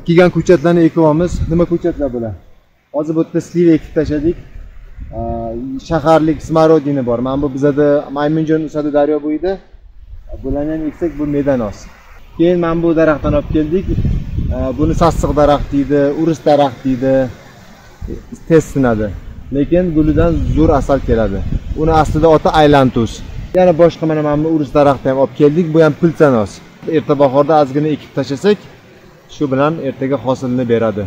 kelgan ko'chatlarni ekyapmiz. Nima ko'chatlar bular? Hozir bu yerda sliva ekib tashladik. Shaharlik smorodina bor. Mana bu bizada Maymunjon usadi daryo bo'yida. Bularni ham eksak bu medanos. Keyin mana bu daraxtdan olib keldik. Buni sassiq daraxt deydi, urus daraxt deydi. Tez sinadi. Lekin gulidan zo'r asal keladi. Uni aslida oti aylantus. Yana boshqa mana bu urus daraxtni ham olib keldik. Bu ham pilsanos. Erta bahorda ozgina ekib tashlasak, shu bilan ertaga hosilni beradi.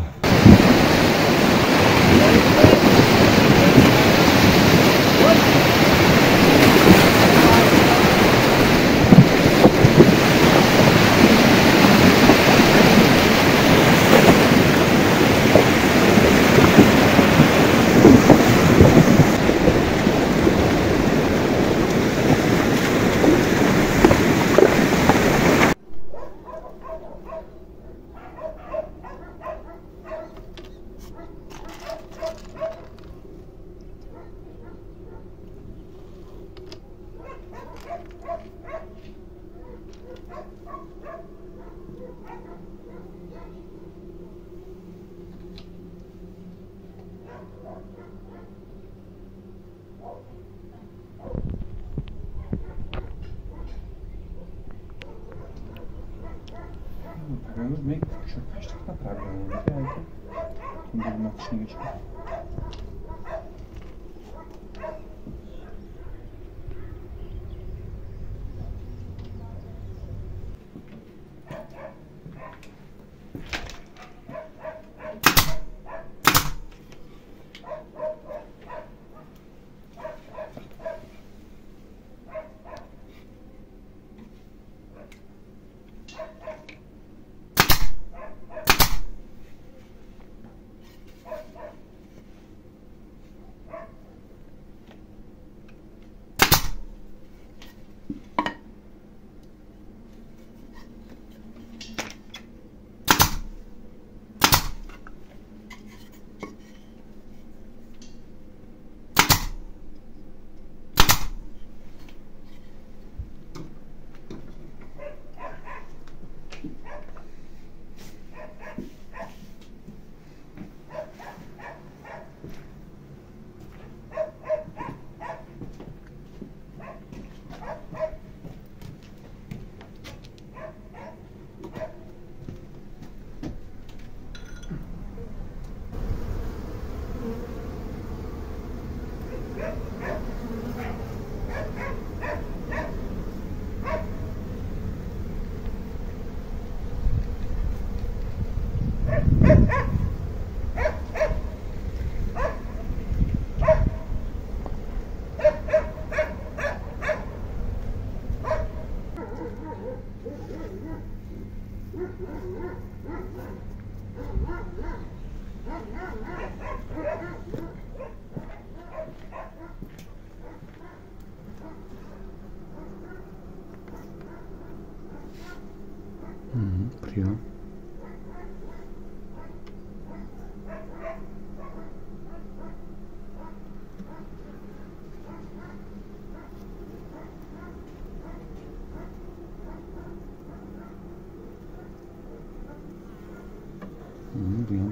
Priyo.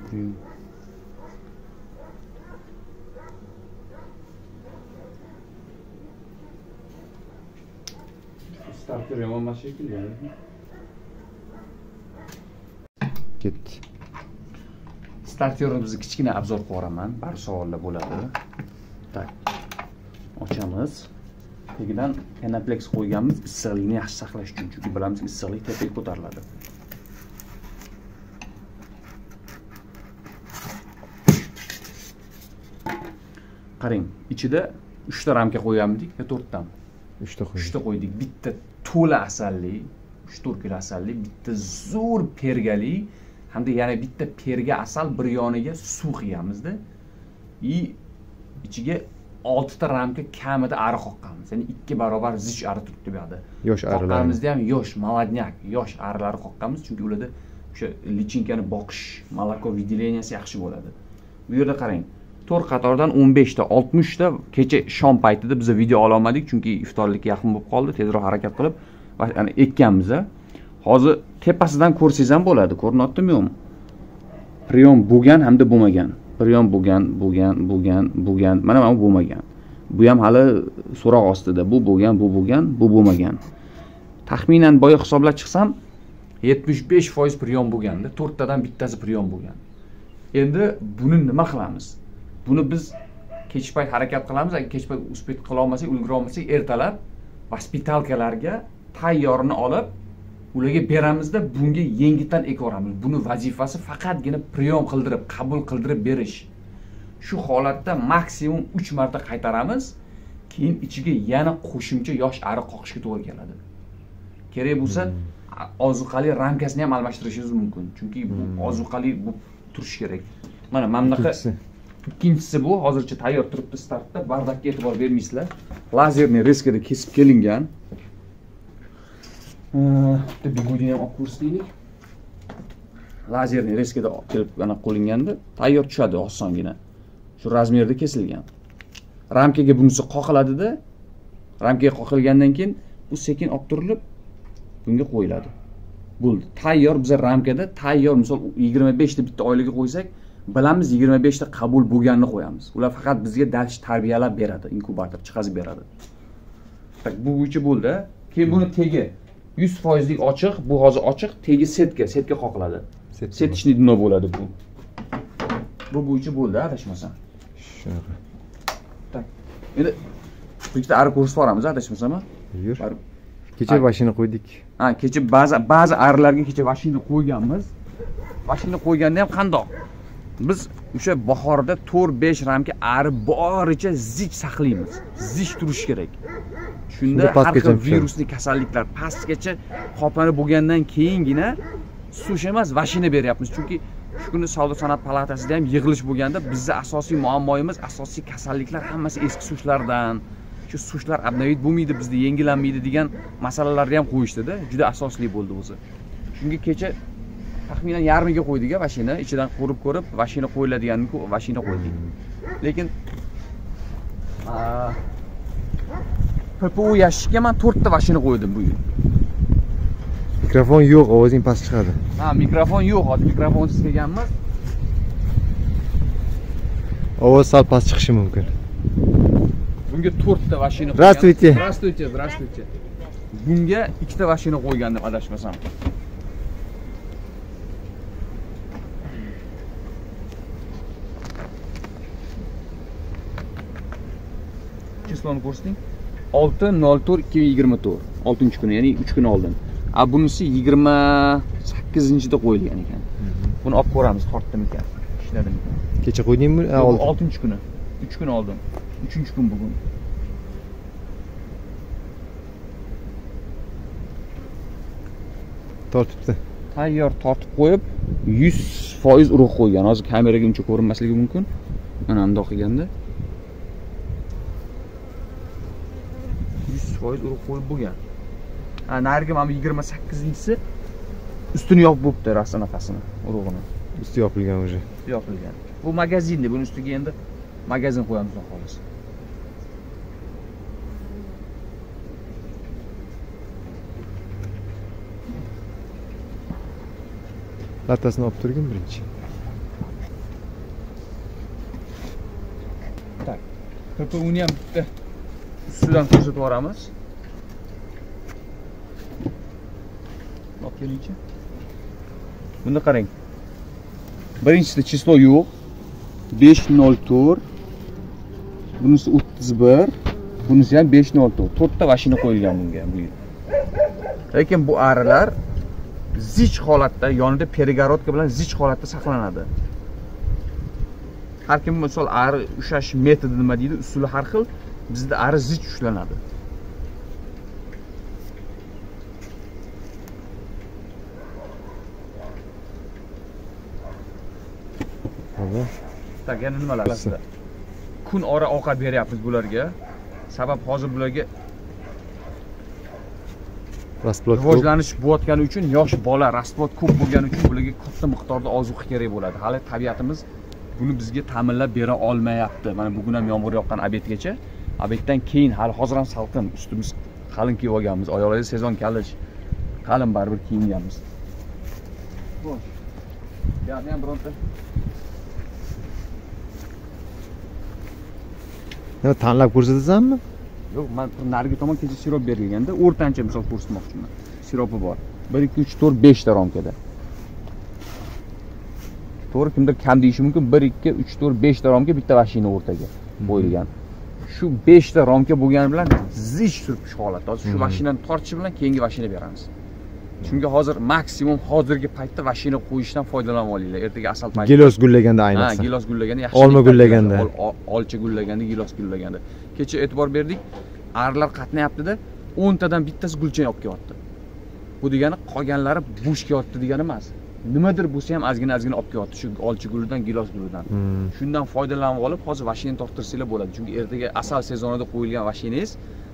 Priyo. Starter yomon shekilli. Ketdi. Starterimizni kichkina obzor qilib yuboraman. Bari savollar bo'ladi. Tak. Ochamiz. Tagidan Canaplex qo'yganmiz issiqlikni yaxshi saqlash uchun, chunki bilamiz issiqlik tepaga ko'tariladi. Qarang, ichida 3 ta ramka qo'ygandik yo 4 tami? 3 ta qo'ydik. 3 ta qo'ydik. Bitta to'la asalli, 3-4 kilo asalli, bitta zo'r pergali, hamda yana bitta perga asal bir yoniga suv quyamizda. Ichiga 6 ta ramka kamida ari qoqqanmiz. Ya'ni 2 barobar zich ari turibdi bu yerda. Yosh arilar. Qoqqanimizda ham yosh, молодняк, yosh arilar qoqqanmiz, chunki ularda o'sha lichinkani boqish, moloko выделенияsi yaxshi bo'ladi. Bu yerda qarang. 4 qatordan 15 ta, 60 ta kecha shom paytida biz video ola olmadik, chunki iftorlikka yaqin bo'lib qoldi. Tezroq harakat qilib, ya'ni ekkanmiz. Hozir tepasidan ko'rsangiz ham bo'ladi, ko'rinyaptimi yo'qmi? Prion bo'lgan hamda bo'lmagan. Prion bo'lgan. Mana bu bo'lmagan. Bu ham hali so'roq ostida. Bu bo'lgan, bu bo'lmagan. Taxminan boya hisoblab chiqsam 75% prion bo'lganda, 4 tadan bittasi prion bo'lgan. Endi buni nima qilamiz? Buni biz kech payt harakat qilamiz, agar kech payt uspet qila olmasak, ulgura olmasak, ertalab gospitalkalarga tayyorini olib, ularga beramizda bunga yengitdan ekoramiz. Buni vazifasi faqatgina prion qildirib, qabul qildirib berish. Shu holatda maksimum 3 marta qaytaramiz, keyin ichiga yana qo'shimcha yosh ari qoqishga to'g'ri keladi. Kerak bo'lsa, ozuqali ramkasini ham almashtirishingiz mumkin. Chunki bu ozuqali bu turishi kerak. Mana bunaqa ikkinchisi bu hozircha tayyor turibdi startda, bardakka e'tibor bermaysizlar. Lazerni reskada kesib kelingan. Bitta bigudini ham olib ko'rsataylik. Lazerni reskada kelib ana qo'linganda tayyor tushadi osongina. Shu razmerda kesilgan. Ramkaga bunisi qoqiladi-da. Ramkaga qoqilgandan keyin bu sekin olib turilib bunga qo'yiladi. Bo'ldi. Tayyor biz ramkada tayyor misol 25 ta bitta oilaga qo'ysak, bilamiz 25 ta qabul bo'lganini qo'yamiz. Ular faqat bizga dars tarbiyalab beradi, inkubator chiqazib beradi. Tak bu bo'yicha bo'ldi. Keyin buni tegi 100% lik ochiq, bu hozir ochiq, tegi setga qoqiladi. Setishni dino bo'ladi bu. Bu bo'yicha bo'ldi, adashmasam. Shunaqa. Tak. Endi bitta ari ko'rsatib boramiz, adashmasam. Yur. Kecha mashina qo'ydik. Ha, kecha ba'zi arilarga kecha mashina qo'yganmiz. Mashina qo'yganda ham qandoq? Biz o'sha bahorda 4-5 ramka ari boricha zich saqlaymiz. Zich turishi kerak. Shunda har xil virusli kasalliklar pastgacha qoplanib bo'lgandan keyingina sush emas, mashina beryapmiz. Chunki shu kuni Savdo sanoat palatasida ham yig'ilish bo'lganda bizning asosiy muammoimiz, asosiy kasalliklar hammasi eski sushlardan. Shu sushlar abnovid bo'lmaydi, bizda yengillanmaydi degan masalalarni ham qo'yishdi-da, juda asosli bo'ldi o'zi. Shunga kecha taxminan yarmiga qo'ydik-a mashina, ichidan ko'rib mashina qo'yiladiganini mashina qo'ydik. Lekin PPU yashikka men 4 ta mashina qo'ydim bu yil. Mikrofon yo'q, ovozing past chiqadi. Ha, mikrofon yo'q, hozir mikrofonsiz kelganmiz. Ovoz sal past chiqishi mumkin. Bunga 4 ta mashina qo'ygan. Здравствуйте. Bunga 2 ta mashina qo'ygandim, adashmasam. Chisloni ko'rsating. 6/04/2024. 6-kuni, ya'ni 3 kun oldin. Bunisi 28-da qo'yilgan ekan. Buni olib ko'ramiz, tortdimikan, ishladimikan. Kecha qo'ydingmi? 6-kuni. 3 kun oldin. 3-kun bugun. Tortibdi. Tayyor tortib qo'yib 100% urug' qo'ygan. Hozir kameraga uncha ko'rinmasligi mumkin. Mana bundoq qilganda 100% urug' qo'yib bo'lgan. Narigi mana 28-si ustini yopib bo'pti rastanafasini, urug'ini. Usti yopilgan o'zi. Yopilgan. Bu magazinda, buni ustiga endi magazin qo'yamiz xolos. Latasini olib turgin birinchi. Tak. PPUni ham bitta ustidan ko'rsatib yuboramiz. Olib kelingchi. Bunda qarang. Birinchisida chislo yo'q. 504. Bunisi 31. Bunisi ham 504. 4 ta mashina qo'yilgan bunga bu yil. Lekin bu arilar zich holatda, yonida perigorodka bilan zich holatda saqlanadi. Har kim misol ari ushlash metodi nima deydi, usuli har xil. Bizda ari zich ushlanadi. Tak, yana nimalar sizda? Kun ora ovqat beryapmiz bularga. Sabab hozir bularga rasplot rivojlanish bo'layotgani uchun, yosh bola rasplot ko'p bo'lgani uchun bularga katta miqdorda ozuqa kerak bo'ladi. Hali tabiatimiz buni bizga ta'minlab bera olmayapti. Mana bugun ham yomg'ir yoqqan obedgacha. Obeddan keyin hali hozir ham salqin, ustimiz qalin kiyib olganmiz. Oyoqlarda sezon kalish. Qalin baribir kiyinganmiz. Xo'sh. Bu yerda ham bironta. Nima tanlab ko'rsatasanmi? Yo'q, men narigi tomon kecha sirop berilganda o'rtancha misol ko'rsatmoqchiman. Siropi bor. 1 2 3 4 5 ta romkada. To'g'ri, kimdir kam deyishi mumkin. 1 2 3 4 5 ta romka bitta mashina o'rtaga qo'yilgan. Shu 5 ta romka bo'lgani bilan zich turibdi shu holatda. Hozir shu mashinani tortishi bilan keyingi mashina beramiz. Chunki hozir maksimum hozirgi paytda mashina qo'yishdan foydalanib olinglar. Ertaga asal payti. Gilos gullaganda ayniqsa. Ha, gilos gullaganda yaxshi. Olma gullaganda. Olcha gullaganda, gilos gullaganda. Kecha e'tibor berdik. Arilar qatnayapti-da, 10 tadan bittasi gulchan olib kelyapti. Bu degani qolganlari bo'sh kelyapti degani emas. Nimadir bo'lsa ham ozgina olib kelyapti shu olcha gulidan, gilos gulidan. Shundan foydalanib olib, hozir mashinani torttirsanglar bo'ladi. Chunki ertaga asal sezonida qo'yilgan mashinangiz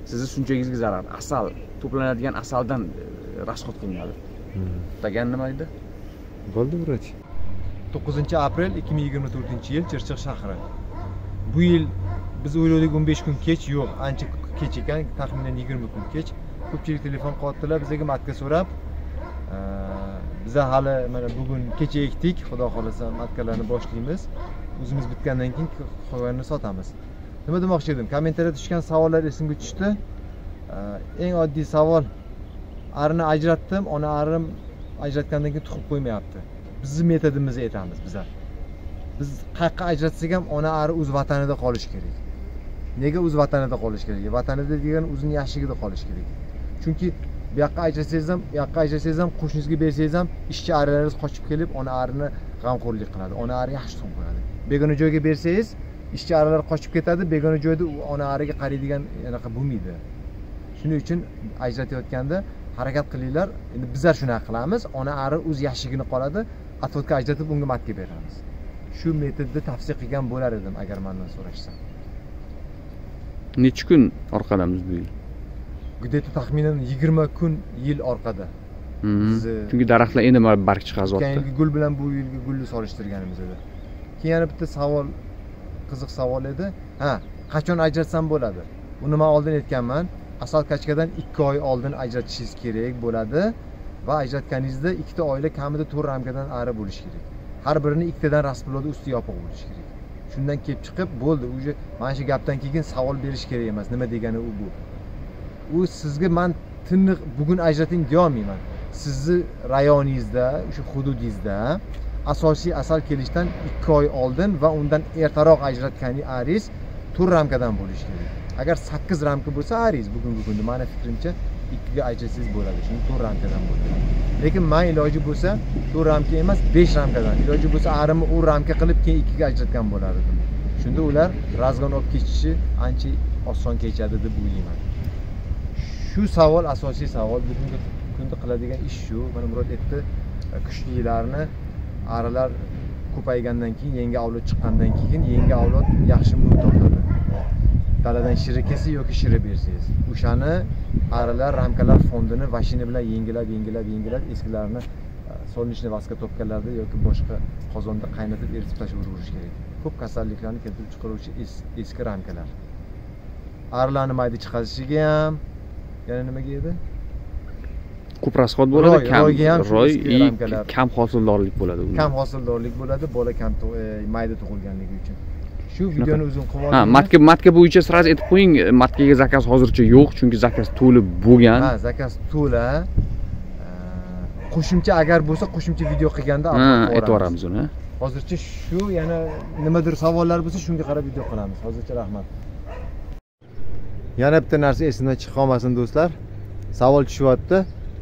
sizni sunchagingizga zarar. Asal to'planadigan asaldan расход qilinadi. Degan nima edi? Bo'ldi, vrach. 9-aprel 2024-yil Chirchiq shahri. Bu yil biz o'yladik 15 kun kech, yo'q, ancha kech ekan, taxminan 20 kun kech. Ko'pchilik telefon qilyaptilar bizga matka so'rab. Biz hali mana bugun kecha ekdik, xudo xolasa matkalarni boshlaymiz. O'zimiz bitgandan keyin qolganini sotamiz. Nima demoqchi edim? Kommentariyada tushgan savollar esimga tushdi. Eng oddiy savol: arini ajratdim, ona arim ajratgandan keyin tuxum qo'ymayapti. Bizning metodimizni aytamiz bizlar. Biz qayerga ajratsak ham ona ari o'z vatanida qolishi kerak. Nega o'z vatanida qolishi kerak? Vatanida degan o'zining yashigida qolishi kerak. Chunki bu yoqqa ajratsangiz ham, qo'shningizga bersangiz ham ishchi arilaringiz qochib kelib ona arini g'amxo'rlik qiladi. Ona ari yaxshi tuxum qo'yadi. Begona joyga bersangiz, ishchi arilar qochib ketadi, begona joyda ona ariga qaraydigan anaqa bo'lmaydi. Shuning uchun ajratayotganda harakat qilinglar. Endi bizlar shunaqa qilamiz. Ona ari o'z yashigini qoladi, atvodga ajratib unga matka beramiz. Shu metodni tavsiya qilgan bo'lar edim agar mendan so'rashsa. Necha kun orqadamiz bu yil? Где-то taxminan 20 kun yil orqada. Chunki daraxtlar endi barg chiqaryapti. O'tgan yilgi gul bilan bu yilgi gulni solishtirganimiz edi. Keyin yana bitta savol, qiziq savol edi. Ha, qachon ajratsam bo'ladi? Buni men oldin aytganman. Asal kachkadan 2 oy oldin ajratishingiz kerak bo'ladi va ajratganingizda 2 ta oylik kamida 4 ramkadan ari bo'lishi kerak. Har birini 2 tadan rasplodi usti yopiq bo'lishi kerak. Shundan kelib chiqib bo'ldi. Uje mana shu gapdan keyin savol berish kerak emas. Nima degani u bu? U sizga men tiniq bugun ajrating deya olmayman. Sizni rayoningizda, o'sha hududingizda asosiy asal kelishdan 2 oy oldin va undan ertaroq ajratganingiz aringiz 4 ramkadan bo'lishi kerak. Agar 8 ramka bo'lsa aringiz bugungi kunda meni fikrimcha 2 ga ajratsangiz bo'ladi. Chunki 4 ramkadan bo'ladi. Lekin men iloji bo'lsa 4 ramka emas, 5 ramkadan. Iloji bo'lsa arimni 10 ramka qilib keyin 2 ga ajratgan bo'lar edim. Shunda ular razgon olib kechishi ancha oson kechadi deb o'ylayman. Shu savol asosiy savol. Bugungi kunda qiladigan ish shu. Mana Murod aytdi, qishki yillarni arilar ko'paygandan keyin, yangi avlod chiqqandan keyin yangi avlod yaxshi mut topadi. Daladan shiri kelsa yoki shiri bersangiz, o'shani arilar ramkalar fondini mashina bilan yengilab eskilarini solnichniy vaska topganlarda yoki boshqa qozonda qaynatib eritib tashlab kerak. Ko'p kasalliklarni keltirib chiqaruvchi eski ramkalar. Arilarni mayda chiqarishiga ham yana nimaga edi? Ko'p rasxod bo'ladi, kam hosildorlik bo'ladi. Kam hosildorlik bo'ladi, bola kam mayda tug'ilganligi uchun. Shu videoni o'zim qilib oldim. Ha, matka bo'yicha sraz aytib qo'ying, matkaga zakaz hozircha yo'q, chunki zakaz to'lib bo'lgan. Ha, zakaz to'la. Qo'shimcha agar bo'lsa, qo'shimcha video qilganda aytvoramiz uni. Hozircha shu yana nimadir savollar bo'lsa, shunga qarab video qilamiz. Hozircha rahmat. Yana bitta narsa esimdan chiqib qolmasin do'stlar. Savol tushyapti.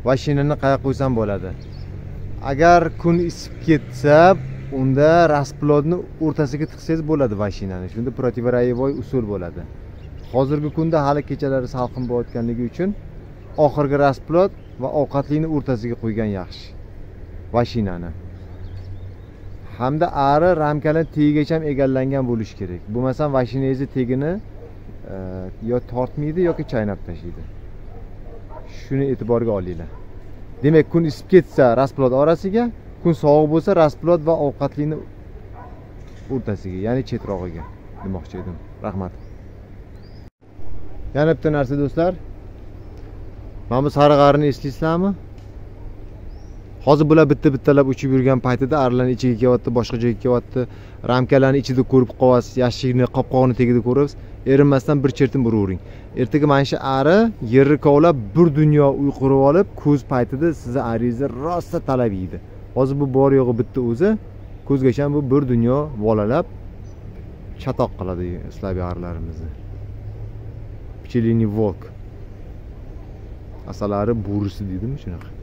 Mashinani qayerga qo'ysam bo'ladi? Agar kun isib ketsa, unda rasplodni o'rtasiga tiqsangiz bo'ladi mashinani. Shunda protivoroyevoy usul bo'ladi. Hozirgi kunda hali kechalari salqin bo'layotganligi uchun oxirgi rasplod va ovqatlikni o'rtasiga qo'ygan yaxshi mashinani. Hamda ari ramkalar tegigacha ham egallangan bo'lishi kerak. Bo'lmasa mashinangizni tegini yo tortmaydi yoki chaynab tashlaydi. Shuni e'tiborga olinglar. Demak, kun isib ketsa rasplod orasiga, kun sovuq bo'lsa rasplod va ovqatlikni o'rtasiga, ya'ni chetrog'iga demoqchi edim. Rahmat. Yana bitta narsa do'stlar. Mana bu sariq arini eslaysizlarmi? Hozir bular bitta-bittalab uchib yurgan paytida arilarning ichiga kelyapti, boshqa joyga kelyapti. Ramkalarning ichida ko'rib qolyapsiz, yashikni, qopqog'ini tagida ko'ryapsiz. Erinmasdan bir chertin uravering. Ertaga mana shu ari yerni kovlab bir dunyo uy qurib olib, ko'z paytida sizni aringizni rosa talab yeydi. Hozir bu bor yo'g'i bitta o'zi, ko'zgacha bu bir dunyo bolalab chatoq qiladi sizlarga arilarimizni. Pchelinniy volk. Asalari bo'risi deydimi shunaqa?